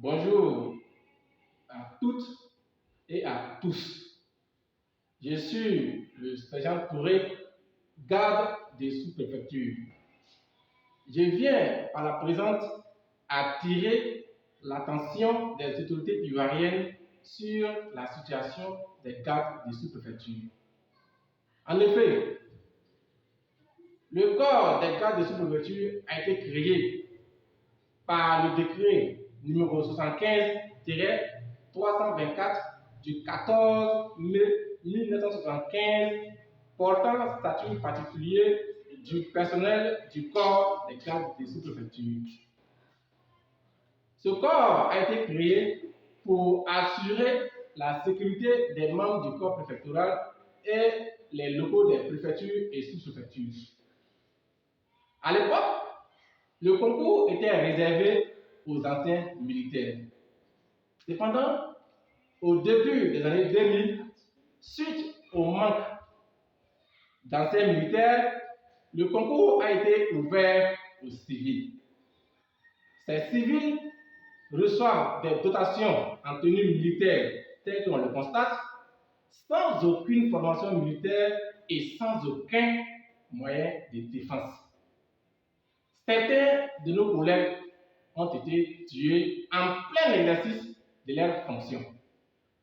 Bonjour à toutes et à tous. Je suis le sergent Touré, garde des sous-préfectures. Je viens par la présente attirer l'attention des autorités ivoiriennes sur la situation des gardes des sous-préfectures. En effet, le corps des gardes des sous-préfectures a été créé par le décret numéro 75-324 du 14 mai 1975 portant statut particulier du personnel du corps des gardes des sous-préfectures. Ce corps a été créé pour assurer la sécurité des membres du corps préfectoral et les locaux des préfectures et sous-préfectures. À l'époque, le concours était réservé aux anciens militaires. Cependant, au début des années 2000, suite au manque d'anciens militaires, le concours a été ouvert aux civils. Ces civils reçoivent des dotations en tenue militaire telles qu'on le constate, sans aucune formation militaire et sans aucun moyen de défense. Certains de nos collègues ont été tués en plein exercice de leurs fonctions.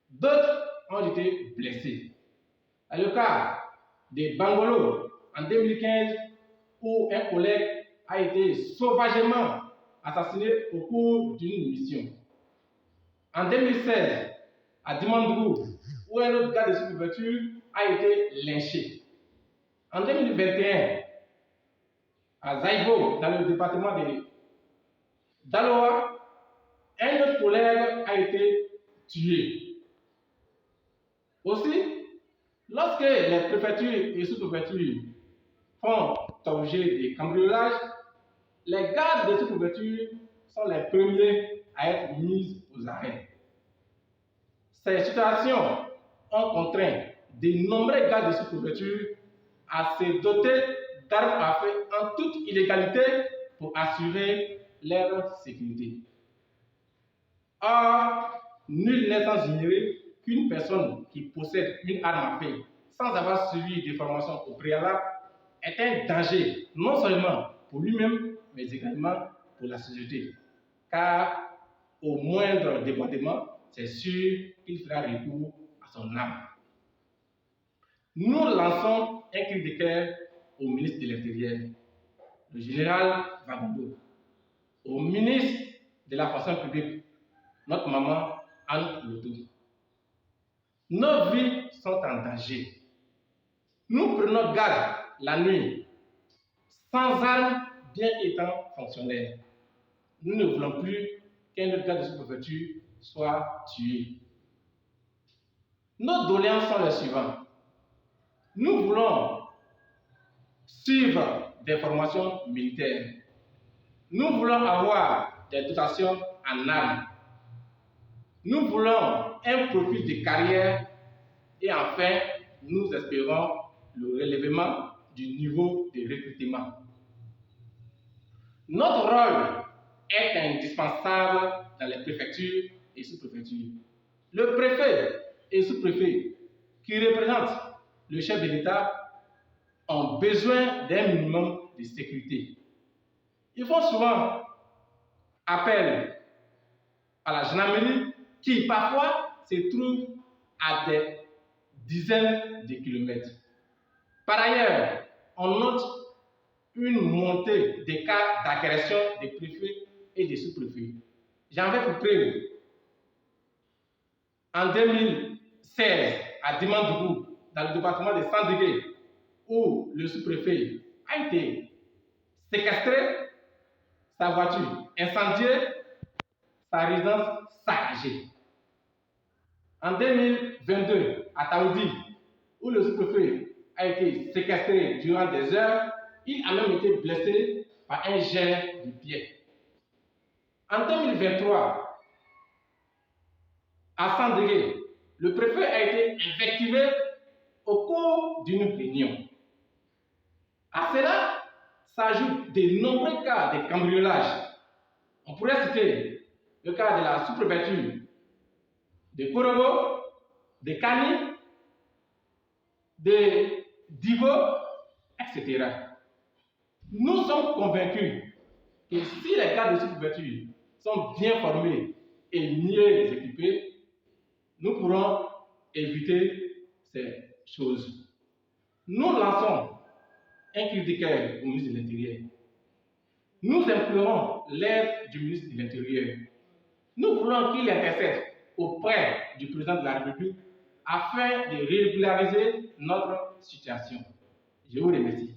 D'autres ont été blessés. C'est le cas de Bangolo en 2015 où un collègue a été sauvagement assassiné au cours d'une mission. En 2016, à Dimandougou, où un autre garde de sous-préfecture a été lynché. En 2021, à Zaïbo, dans le département de Daloa, un autre collègue a été tué. Aussi, lorsque les préfectures et sous-préfectures font objet de cambriolage, les gardes de sous-préfecture sont les premiers à être mis aux arrêts. Ces situations ont contraint de nombreux gardes de sous-préfecture à se doter d'armes à feu en toute illégalité pour assurer leur sécurité. Or, nul n'est sans ignorer qu'une personne qui possède une arme à feu sans avoir suivi des formations au préalable est un danger non seulement pour lui-même, mais également pour la société. Car au moindre débordement, c'est sûr qu'il fera recours à son arme. Nous lançons un cri de cœur au ministre de l'Intérieur, le général Vagondo, au ministre de la fonction publique, notre maman Anne Loto. Nos vies sont en danger. Nous prenons garde la nuit, sans armes, bien étant fonctionnaires. Nous ne voulons plus qu'un autre garde de sous-préfecture soit tué. Nos doléances sont les suivantes. Nous voulons suivre des formations militaires. Nous voulons avoir des dotations en armes. Nous voulons un profil de carrière et enfin, nous espérons le relèvement du niveau de recrutement. Notre rôle est indispensable dans les préfectures et sous-préfectures. Le préfet et sous-préfet qui représentent le chef de l'État ont besoin d'un minimum de sécurité. Ils font souvent appel à la gendarmerie qui parfois se trouve à des dizaines de kilomètres. Par ailleurs, on note une montée des cas d'agression des préfets et des sous-préfets. J'en vais pour preuve. En 2016, à Dimandougou, dans le département de Sandégué, où le sous-préfet a été séquestré, sa voiture incendiée, sa résidence saccagée. En 2022, à Taoudi, où le sous-préfet a été séquestré durant des heures, il a même été blessé par un jet du pied. En 2023, à Sandégué, le préfet a été invectivé au cours d'une réunion. À cela s'ajoutent de nombreux cas de cambriolage. On pourrait citer le cas de la sous-préfecture de Korogo, de Kani, de Divo, etc. Nous sommes convaincus que si les cadres de sous-préfecture sont bien formés et mieux équipés, nous pourrons éviter ces choses. Nous lançons un cri de cœur au ministre de l'Intérieur. Nous implorons l'aide du ministre de l'Intérieur. Nous voulons qu'il intercède auprès du président de la République afin de régulariser notre situation. Je vous remercie.